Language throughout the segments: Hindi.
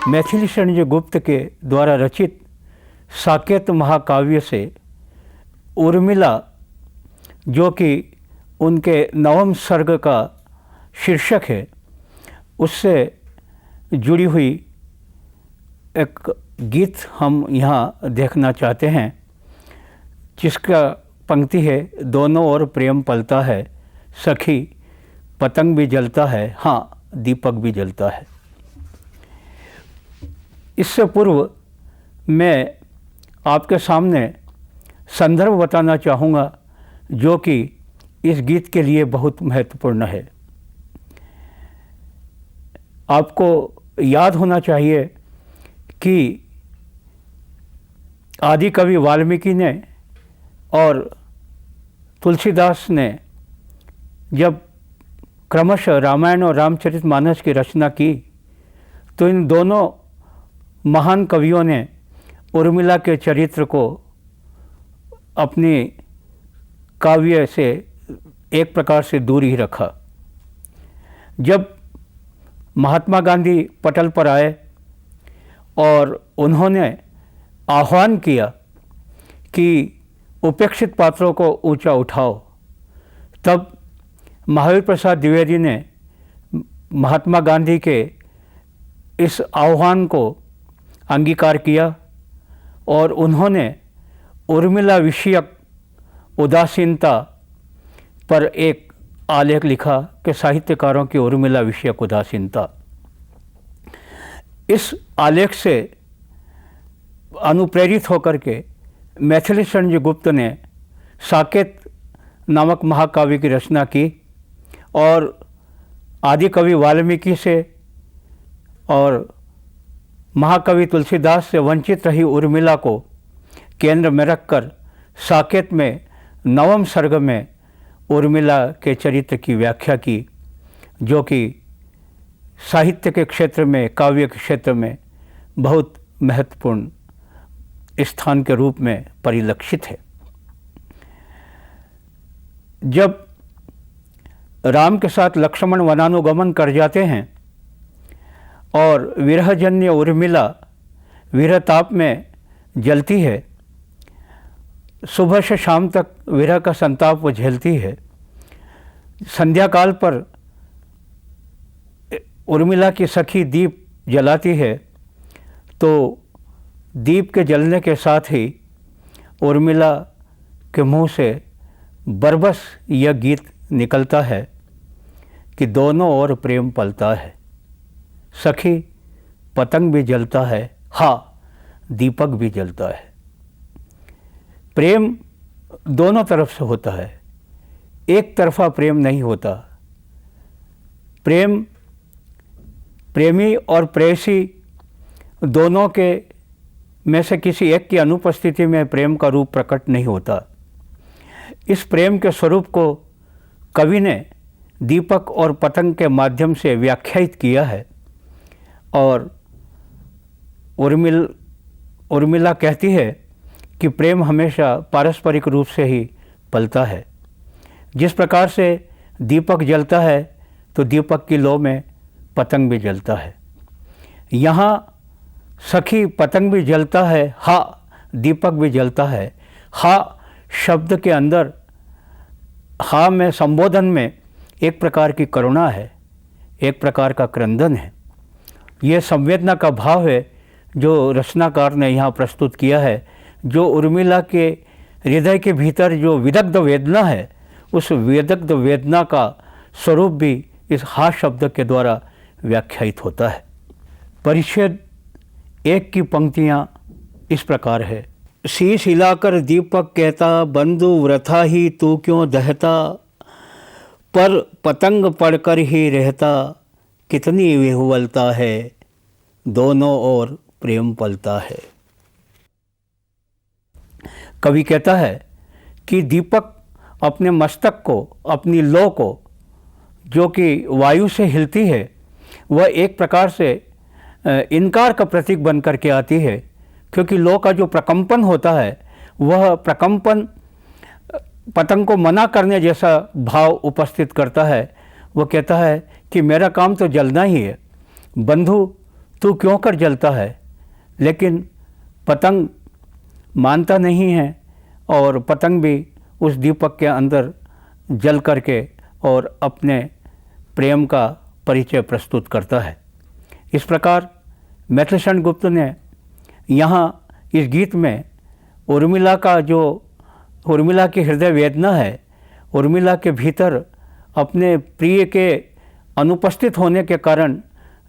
मैथिली शरण जी गुप्त के द्वारा रचित साकेत महाकाव्य से उर्मिला, जो कि उनके नवम सर्ग का शीर्षक है, उससे जुड़ी हुई एक गीत हम यहाँ देखना चाहते हैं, जिसका पंक्ति है, दोनों ओर प्रेम पलता है, सखी पतंग भी जलता है, हाँ दीपक भी जलता है। इससे पूर्व मैं आपके सामने संदर्भ बताना चाहूँगा जो कि इस गीत के लिए बहुत महत्वपूर्ण है। आपको याद होना चाहिए कि आदि कवि वाल्मीकि ने और तुलसीदास ने जब क्रमशः रामायण और रामचरितमानस की रचना की, तो इन दोनों महान कवियों ने उर्मिला के चरित्र को अपनी काव्य से एक प्रकार से दूर ही रखा। जब महात्मा गांधी पटल पर आए और उन्होंने आह्वान किया कि उपेक्षित पात्रों को ऊंचा उठाओ, तब महावीर प्रसाद द्विवेदी ने महात्मा गांधी के इस आह्वान को अंगीकार किया और उन्होंने उर्मिला विषयक उदासीनता पर एक आलेख लिखा कि साहित्यकारों की उर्मिला विषयक उदासीनता। इस आलेख से अनुप्रेरित होकर के मैथिली शरण जी गुप्त ने साकेत नामक महाकाव्य की रचना की और आदि कवि वाल्मीकि से और महाकवि तुलसीदास से वंचित रही उर्मिला को केंद्र में रखकर साकेत में नवम सर्ग में उर्मिला के चरित्र की व्याख्या की, जो कि साहित्य के क्षेत्र में, काव्य के क्षेत्र में बहुत महत्वपूर्ण स्थान के रूप में परिलक्षित है। जब राम के साथ लक्ष्मण वनानुगमन कर जाते हैं और विरहजन्य उर्मिला विरहताप में जलती है, सुबह से शाम तक विरह का संताप वो झेलती है। संध्या काल पर उर्मिला की सखी दीप जलाती है, तो दीप के जलने के साथ ही उर्मिला के मुंह से बरबस यह गीत निकलता है कि दोनों ओर प्रेम पलता है, सखी पतंग भी जलता है, हाँ दीपक भी जलता है। प्रेम दोनों तरफ से होता है, एक तरफा प्रेम नहीं होता। प्रेम प्रेमी और प्रेयसी दोनों के में से किसी एक की अनुपस्थिति में प्रेम का रूप प्रकट नहीं होता। इस प्रेम के स्वरूप को कवि ने दीपक और पतंग के माध्यम से व्याख्यायित किया है और उर्मिला कहती है कि प्रेम हमेशा पारस्परिक रूप से ही पलता है। जिस प्रकार से दीपक जलता है तो दीपक की लौ में पतंग भी जलता है। यहाँ सखी पतंग भी जलता है, हाँ दीपक भी जलता है। हाँ शब्द के अंदर, हाँ में संबोधन में एक प्रकार की करुणा है, एक प्रकार का क्रंदन है। ये संवेदना का भाव है जो रचनाकार ने यहाँ प्रस्तुत किया है, जो उर्मिला के हृदय के भीतर जो विदग्ध वेदना है, उस विदग्ध वेदना का स्वरूप भी इस हा शब्द के द्वारा व्याख्यायित होता है। परिच्छेद 1 की पंक्तियाँ इस प्रकार है। शीश हिलाकर दीपक कहता, बंधु वृथा ही तू क्यों दहता, पर पतंग पड़कर ही रहता, कितनी विहुवलता है, दोनों ओर प्रेम पलता है। कवि कहता है कि दीपक अपने मस्तक को, अपनी लौ को, जो कि वायु से हिलती है, वह एक प्रकार से इनकार का प्रतीक बन करके आती है, क्योंकि लौ का जो प्रकंपन होता है वह प्रकंपन पतंग को मना करने जैसा भाव उपस्थित करता है। वो कहता है कि मेरा काम तो जलना ही है, बंधु तू क्यों कर जलता है, लेकिन पतंग मानता नहीं है और पतंग भी उस दीपक के अंदर जल करके और अपने प्रेम का परिचय प्रस्तुत करता है। इस प्रकार मैथिली शरण गुप्त ने यहाँ इस गीत में उर्मिला का जो उर्मिला की हृदय वेदना है, उर्मिला के भीतर अपने प्रिय के अनुपस्थित होने के कारण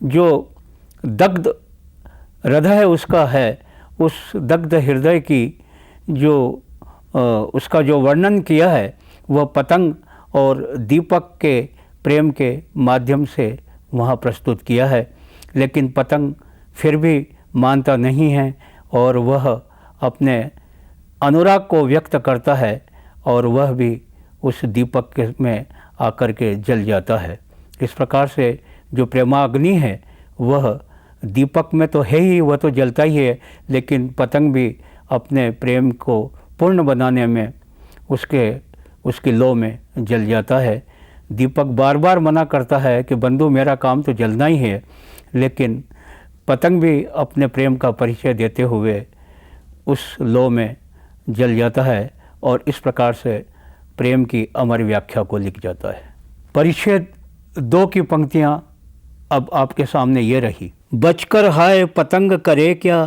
जो दग्ध हृदय उसका है, उस दग्ध हृदय की जो उसका जो वर्णन किया है वह पतंग और दीपक के प्रेम के माध्यम से वहाँ प्रस्तुत किया है। लेकिन पतंग फिर भी मानता नहीं है और वह अपने अनुराग को व्यक्त करता है और वह भी उस दीपक के में आकर के जल जाता है। इस प्रकार से जो प्रेमाग्नि है वह दीपक में तो है ही, वह तो जलता ही है, लेकिन पतंग भी अपने प्रेम को पूर्ण बनाने में उसकी लौ में जल जाता है। दीपक बार बार मना करता है कि बंधु मेरा काम तो जलना ही है, लेकिन पतंग भी अपने प्रेम का परिचय देते हुए उस लौ में जल जाता है और इस प्रकार से प्रेम की अमर व्याख्या को लिख जाता है। परिच्छेद 2 की पंक्तियाँ अब आपके सामने ये रही। बचकर हाय पतंग करे क्या,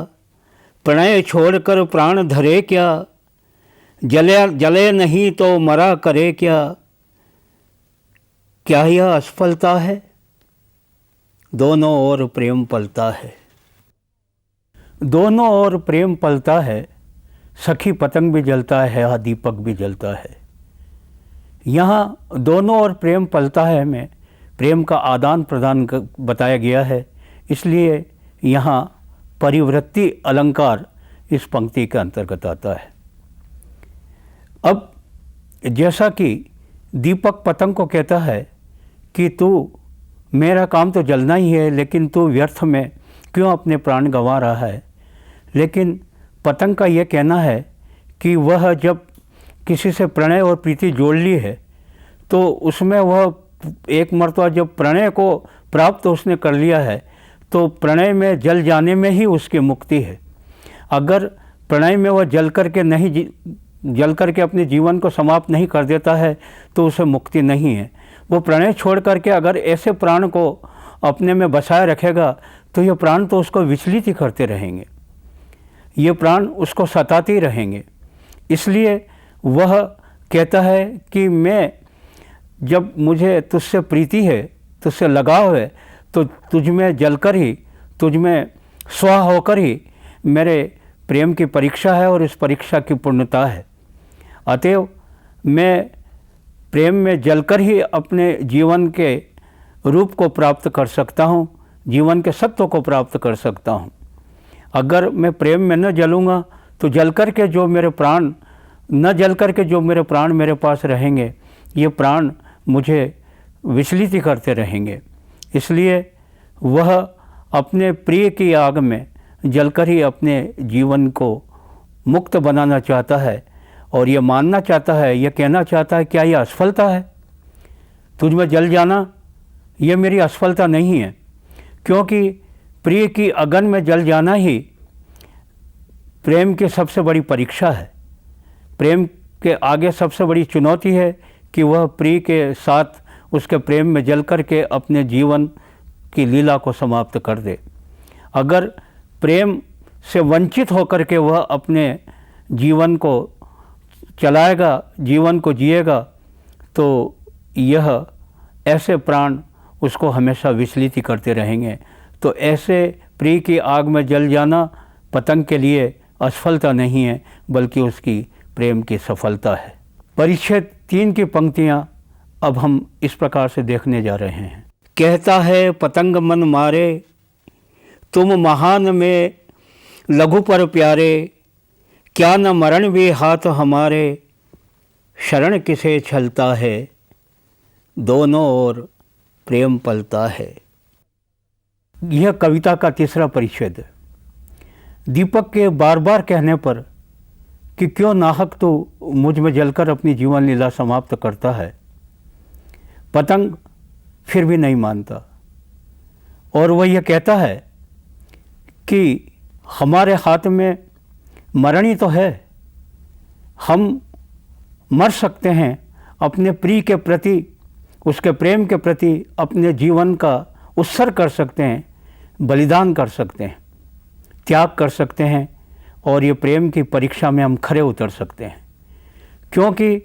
प्रणय छोड़कर प्राण धरे क्या, जले नहीं तो मरा करे क्या, क्या यह असफलता है, दोनों ओर प्रेम पलता है। दोनों ओर प्रेम पलता है, सखी पतंग भी जलता है, यहाँ दीपक भी जलता है। यहाँ दोनों ओर प्रेम पलता है में प्रेम का आदान प्रदान बताया गया है, इसलिए यहाँ परिवृत्ति अलंकार इस पंक्ति के अंतर्गत आता है। अब जैसा कि दीपक पतंग को कहता है कि तू मेरा काम तो जलना ही है, लेकिन तू व्यर्थ में क्यों अपने प्राण गंवा रहा है, लेकिन पतंग का ये कहना है कि वह जब किसी से प्रणय और प्रीति जोड़ ली है तो उसमें वह एक मर्तबा जब प्रणय को प्राप्त उसने कर लिया है तो प्रणय में जल जाने में ही उसकी मुक्ति है। अगर प्रणय में वह जल करके अपने जीवन को समाप्त नहीं कर देता है तो उसे मुक्ति नहीं है। वो प्रणय छोड़ करके अगर ऐसे प्राण को अपने में बसाए रखेगा तो ये प्राण तो उसको विचलित ही करते रहेंगे, ये प्राण उसको सताते ही रहेंगे। इसलिए वह कहता है कि मैं जब मुझे तुझसे प्रीति है, तुझसे लगाव है, तो तुझ में जलकर ही, तुझ में स्व होकर ही मेरे प्रेम की परीक्षा है और इस परीक्षा की पूर्णता है। अतएव मैं प्रेम में जलकर ही अपने जीवन के रूप को प्राप्त कर सकता हूँ, जीवन के सत्व को प्राप्त कर सकता हूँ। अगर मैं प्रेम में न जलूँगा तो जल कर के जो मेरे प्राण न जल कर के जो मेरे प्राण मेरे पास रहेंगे, ये प्राण मुझे विचलित ही करते रहेंगे। इसलिए वह अपने प्रिय की आग में जलकर ही अपने जीवन को मुक्त बनाना चाहता है और ये मानना चाहता है, ये कहना चाहता है क्या ये असफलता है, तुझ में जल जाना ये मेरी असफलता नहीं है, क्योंकि प्रिय की अगन में जल जाना ही प्रेम की सबसे बड़ी परीक्षा है। प्रेम के आगे सबसे बड़ी चुनौती है कि वह प्रिय के साथ उसके प्रेम में जल कर के अपने जीवन की लीला को समाप्त कर दे। अगर प्रेम से वंचित होकर के वह अपने जीवन को चलाएगा, जीवन को जिएगा, तो यह ऐसे प्राण उसको हमेशा विचलित ही करते रहेंगे। तो ऐसे प्रिय की आग में जल जाना पतंग के लिए असफलता नहीं है, बल्कि उसकी प्रेम की सफलता है। परिच्छेद 3 की पंक्तियाँ अब हम इस प्रकार से देखने जा रहे हैं। कहता है पतंग मन मारे, तुम महान में लघु पर प्यारे, क्या न मरण भी हाथ हमारे, शरण किसे छलता है, दोनों ओर प्रेम पलता है। यह कविता का तीसरा परिच्छेद है। दीपक के बार बार कहने पर कि क्यों नाहक तो मुझ में जलकर अपनी जीवन लीला समाप्त करता है, पतंग फिर भी नहीं मानता और वह यह कहता है कि हमारे हाथ में मरण ही तो है। हम मर सकते हैं, अपने प्रिय के प्रति, उसके प्रेम के प्रति अपने जीवन का उत्सर्ग कर सकते हैं, बलिदान कर सकते हैं, त्याग कर सकते हैं, और ये प्रेम की परीक्षा में हम खरे उतर सकते हैं। क्योंकि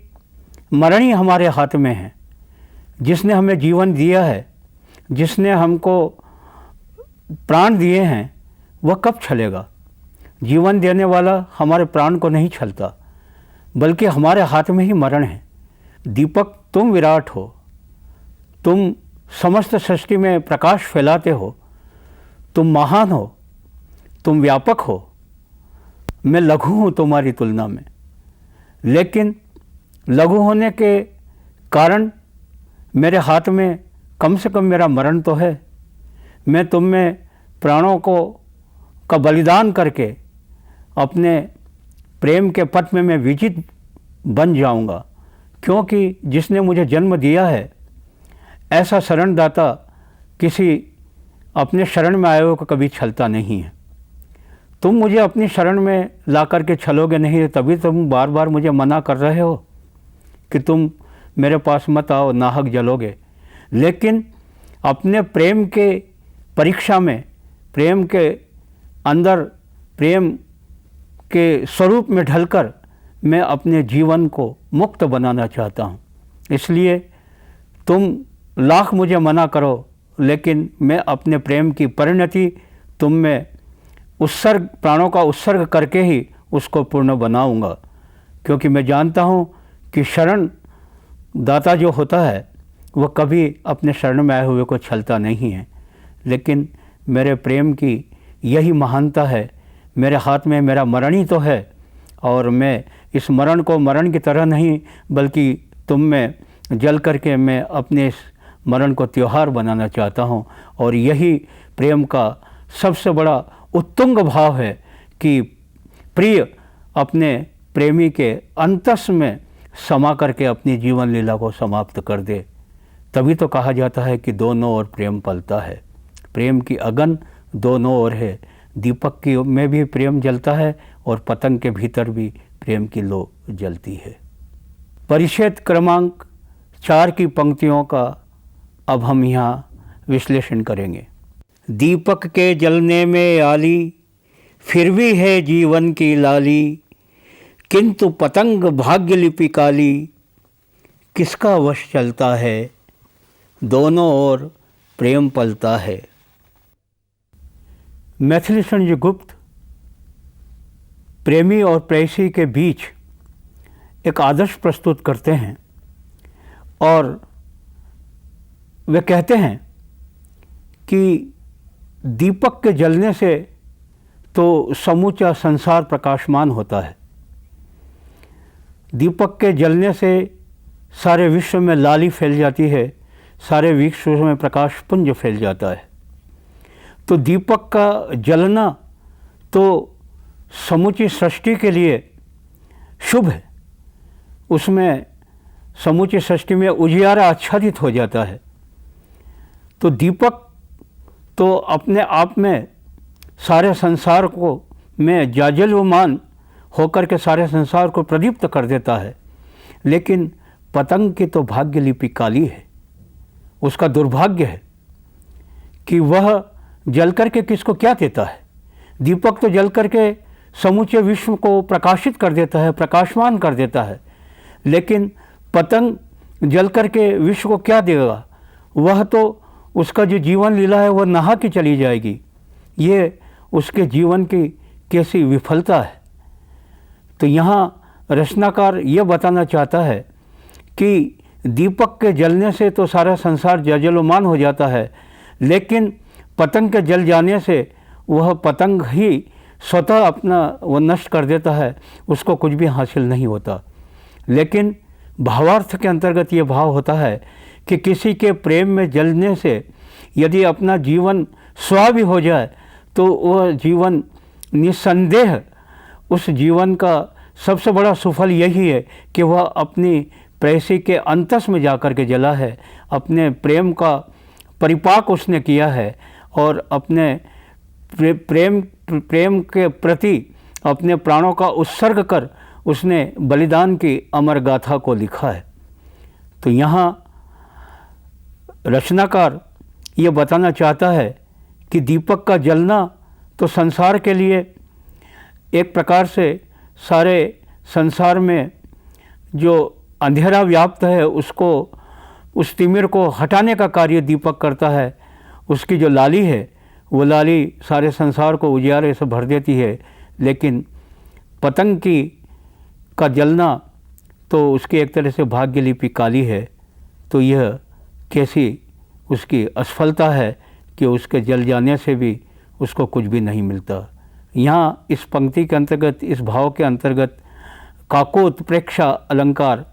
मरण ही हमारे हाथ में है। जिसने हमें जीवन दिया है, जिसने हमको प्राण दिए हैं, वह कब छलेगा? जीवन देने वाला हमारे प्राण को नहीं छलता, बल्कि हमारे हाथ में ही मरण है। दीपक, तुम विराट हो, तुम समस्त सृष्टि में प्रकाश फैलाते हो, तुम महान हो, तुम व्यापक हो। मैं लघु हूँ तुम्हारी तुलना में, लेकिन लघु होने के कारण मेरे हाथ में कम से कम मेरा मरण तो है। मैं तुम में प्राणों का बलिदान करके अपने प्रेम के पथ में मैं विजित बन जाऊंगा, क्योंकि जिसने मुझे जन्म दिया है, ऐसा शरणदाता किसी अपने शरण में आए हुए को कभी छलता नहीं है। तुम मुझे अपनी शरण में ला कर के छलोगे नहीं, तभी तुम बार बार मुझे मना कर रहे हो कि तुम मेरे पास मत आओ, नाहक जलोगे। लेकिन अपने प्रेम के परीक्षा में, प्रेम के अंदर, प्रेम के स्वरूप में ढलकर मैं अपने जीवन को मुक्त बनाना चाहता हूँ। इसलिए तुम लाख मुझे मना करो, लेकिन मैं अपने प्रेम की परिणति तुम में उत्सर्ग, प्राणों का उत्सर्ग करके ही उसको पूर्ण बनाऊंगा। क्योंकि मैं जानता हूँ कि शरण दाता जो होता है वह कभी अपने शरण में आए हुए को छलता नहीं है। लेकिन मेरे प्रेम की यही महानता है। मेरे हाथ में मेरा मरण ही तो है, और मैं इस मरण को मरण की तरह नहीं, बल्कि तुम में जल करके मैं अपने इस मरण को त्यौहार बनाना चाहता हूँ। और यही प्रेम का सबसे बड़ा उत्तुंग भाव है कि प्रिय अपने प्रेमी के अंतस में समा करके अपनी जीवन लीला को समाप्त कर दे। तभी तो कहा जाता है कि दोनों ओर प्रेम पलता है। प्रेम की अगन दोनों ओर है। दीपक की में भी प्रेम जलता है, और पतंग के भीतर भी प्रेम की लो जलती है। परिच्छेद क्रमांक 4 की पंक्तियों का अब हम यहाँ विश्लेषण करेंगे। दीपक के जलने में आली, फिर भी है जीवन की लाली, किंतु पतंग भाग्य लिपि काली, किसका वश चलता है, दोनों ओर प्रेम पलता है। मैथिलीशरण जी गुप्त प्रेमी और प्रेयसी के बीच एक आदर्श प्रस्तुत करते हैं, और वे कहते हैं कि दीपक के जलने से तो समूचा संसार प्रकाशमान होता है। दीपक के जलने से सारे विश्व में लाली फैल जाती है, सारे विश्व में प्रकाश पुंज फैल जाता है। तो दीपक का जलना तो समूची सृष्टि के लिए शुभ है। उसमें समूची सृष्टि में उजियारा आच्छादित हो जाता है। तो दीपक तो अपने आप में सारे संसार को में जाजल्यमान होकर के सारे संसार को प्रदीप्त कर देता है। लेकिन पतंग की तो भाग्य लिपि काली है। उसका दुर्भाग्य है कि वह जल करके किसको क्या देता है। दीपक तो जल करके समूचे विश्व को प्रकाशित कर देता है, प्रकाशमान कर देता है। लेकिन पतंग जल करके विश्व को क्या देगा? वह तो उसका जो जीवन लीला है वह नहा के चली जाएगी। ये उसके जीवन की कैसी विफलता है। तो यहाँ रचनाकार ये बताना चाहता है कि दीपक के जलने से तो सारा संसार जजलोमान हो जाता है, लेकिन पतंग के जल जाने से वह पतंग ही स्वतः अपना वह नष्ट कर देता है, उसको कुछ भी हासिल नहीं होता। लेकिन भावार्थ के अंतर्गत ये भाव होता है कि किसी के प्रेम में जलने से यदि अपना जीवन स्वा भी हो जाए तो वह जीवन निस्संदेह, उस जीवन का सबसे बड़ा सुफल यही है कि वह अपनी प्रेयसी के अंतस में जाकर के जला है, अपने प्रेम का परिपाक उसने किया है और अपने प्रेम के प्रति अपने प्राणों का उत्सर्ग कर उसने बलिदान की अमर गाथा को लिखा है। तो यहाँ रचनाकार ये बताना चाहता है कि दीपक का जलना तो संसार के लिए एक प्रकार से सारे संसार में जो अंधेरा व्याप्त है उसको, उस तिमिर को हटाने का कार्य दीपक करता है। उसकी जो लाली है वो लाली सारे संसार को उजियारे से भर देती है, लेकिन पतंग का जलना तो उसकी एक तरह से भाग्य लिपि काली है। तो यह कैसी उसकी असफलता है कि उसके जल जाने से भी उसको कुछ भी नहीं मिलता। यहाँ इस पंक्ति के अंतर्गत, इस भाव के अंतर्गत काकोत्प्रेक्षा अलंकार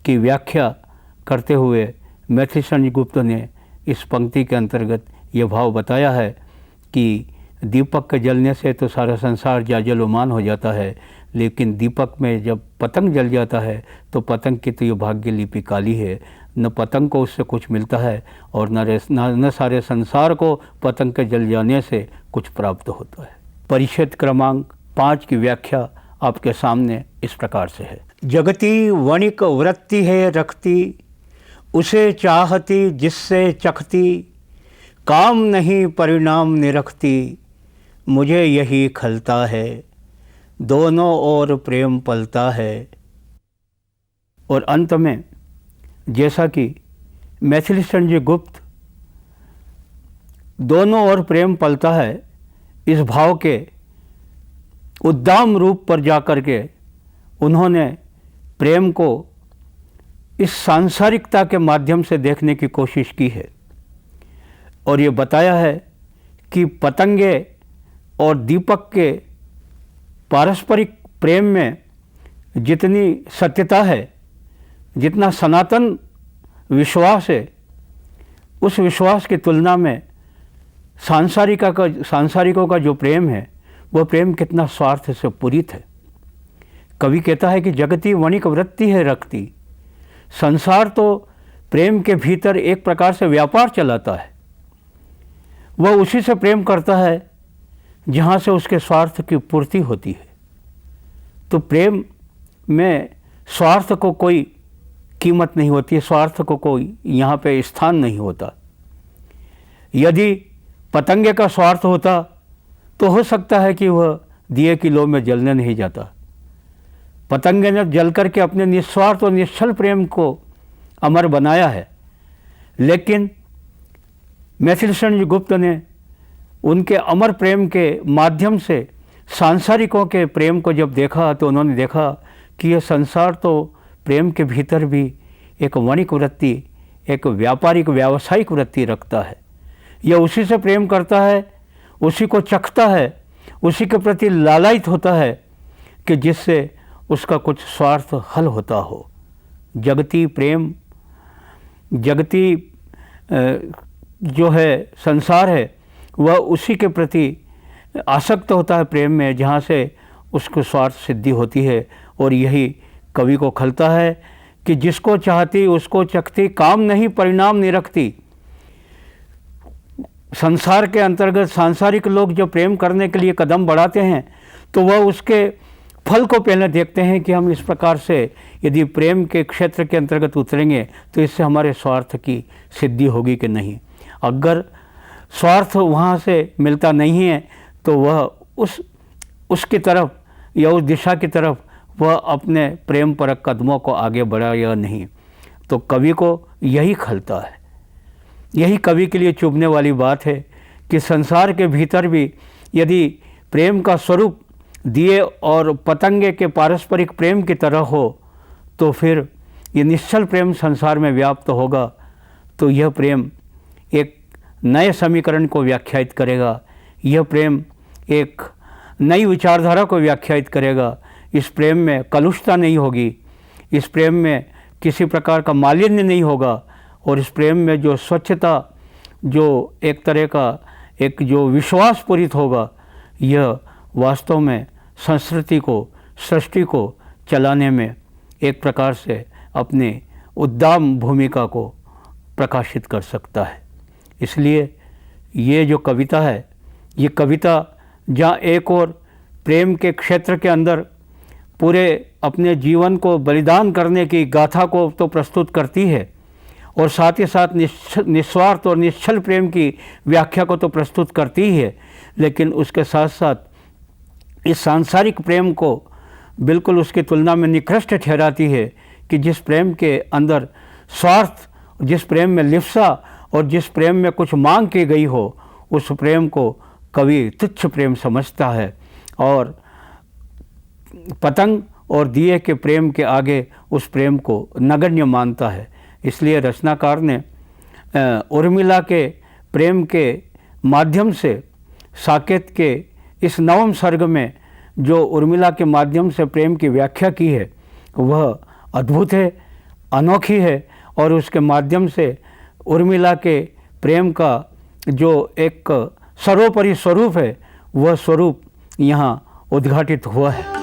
की व्याख्या करते हुए मैथिली शरण गुप्त ने इस पंक्ति के अंतर्गत यह भाव बताया है कि दीपक के जलने से तो सारा संसार जाजलोमान हो जाता है, लेकिन दीपक में जब पतंग जल जाता है तो पतंग की तो ये भाग्य लिपि काली है। न पतंग को उससे कुछ मिलता है और न सारे संसार को पतंग के जल जाने से कुछ प्राप्त होता है। परिच्छेद क्रमांक 5 की व्याख्या आपके सामने इस प्रकार से है। जगती वणिक वृत्ति है रखती, उसे चाहती जिससे चखती, काम नहीं परिणाम निरखती, मुझे यही खलता है, दोनों ओर प्रेम पलता है। और अंत में जैसा कि मैथिली शरण जी गुप्त दोनों ओर प्रेम पलता है इस भाव के उद्दाम रूप पर जाकर के उन्होंने प्रेम को इस सांसारिकता के माध्यम से देखने की कोशिश की है और ये बताया है कि पतंगे और दीपक के पारस्परिक प्रेम में जितनी सत्यता है, जितना सनातन विश्वास है, उस विश्वास की तुलना में सांसारिकों का जो प्रेम है वह प्रेम कितना स्वार्थ से पूरित है। कवि कहता है कि जगती वणिक वृत्ति है रखती, संसार तो प्रेम के भीतर एक प्रकार से व्यापार चलाता है। वह उसी से प्रेम करता है जहाँ से उसके स्वार्थ की पूर्ति होती है। तो प्रेम में स्वार्थ को कोई कीमत नहीं होती है, स्वार्थ को कोई यहाँ पे स्थान नहीं होता। यदि पतंगे का स्वार्थ होता तो हो सकता है कि वह दिए की लौ में जलने नहीं जाता। पतंगे ने जल कर के अपने निस्वार्थ और निश्चल प्रेम को अमर बनाया है, लेकिन मैथिली शरण जी गुप्त ने उनके अमर प्रेम के माध्यम से सांसारिकों के प्रेम को जब देखा तो उन्होंने देखा कि यह संसार तो प्रेम के भीतर भी एक वणिक वृत्ति, एक व्यापारिक व्यावसायिक वृत्ति रखता है। यह उसी से प्रेम करता है, उसी को चखता है, उसी के प्रति लालायित होता है कि जिससे उसका कुछ स्वार्थ हल होता हो। जगती प्रेम, जगती जो है संसार है वह उसी के प्रति आसक्त होता है प्रेम में जहाँ से उसको स्वार्थ सिद्धि होती है। और यही कवि को खलता है कि जिसको चाहती उसको चखती, काम नहीं परिणाम नहीं रखती। संसार के अंतर्गत सांसारिक लोग जो प्रेम करने के लिए कदम बढ़ाते हैं तो वह उसके फल को पहले देखते हैं कि हम इस प्रकार से यदि प्रेम के क्षेत्र के अंतर्गत उतरेंगे तो इससे हमारे स्वार्थ की सिद्धि होगी कि नहीं। अगर स्वार्थ वहाँ से मिलता नहीं है तो वह उसकी तरफ या उस दिशा की तरफ वह अपने प्रेम परक कदमों को आगे बढ़ा या नहीं। तो कवि को यही खलता है, यही कवि के लिए चुभने वाली बात है कि संसार के भीतर भी यदि प्रेम का स्वरूप दिए और पतंगे के पारस्परिक प्रेम की तरह हो तो फिर ये निश्चल प्रेम संसार में व्याप्त होगा। तो यह प्रेम एक नए समीकरण को व्याख्यायित करेगा, यह प्रेम एक नई विचारधारा को व्याख्यायित करेगा। इस प्रेम में कलुषता नहीं होगी, इस प्रेम में किसी प्रकार का मालिन्य नहीं होगा और इस प्रेम में जो स्वच्छता, जो एक तरह का एक जो विश्वास पूरित होगा, यह वास्तव में संस्कृति को, सृष्टि को चलाने में एक प्रकार से अपनी उद्दाम भूमिका को प्रकाशित कर सकता है। इसलिए ये जो कविता है ये कविता जहाँ एक और प्रेम के क्षेत्र के अंदर पूरे अपने जीवन को बलिदान करने की गाथा को तो प्रस्तुत करती है और साथ ही साथ निस्वार्थ और निश्चल प्रेम की व्याख्या को तो प्रस्तुत करती ही है, लेकिन उसके साथ साथ इस सांसारिक प्रेम को बिल्कुल उसकी तुलना में निकृष्ट ठहराती है कि जिस प्रेम के अंदर स्वार्थ, जिस प्रेम में लिप्सा और जिस प्रेम में कुछ मांग की गई हो, उस प्रेम को कवि तुच्छ प्रेम समझता है और पतंग और दिए के प्रेम के आगे उस प्रेम को नगण्य मानता है। इसलिए रचनाकार ने उर्मिला के प्रेम के माध्यम से साकेत के इस नवम सर्ग में जो उर्मिला के माध्यम से प्रेम की व्याख्या की है वह अद्भुत है, अनोखी है और उसके माध्यम से उर्मिला के प्रेम का जो एक सर्वोपरि स्वरूप है वह स्वरूप यहाँ उद्घाटित हुआ है।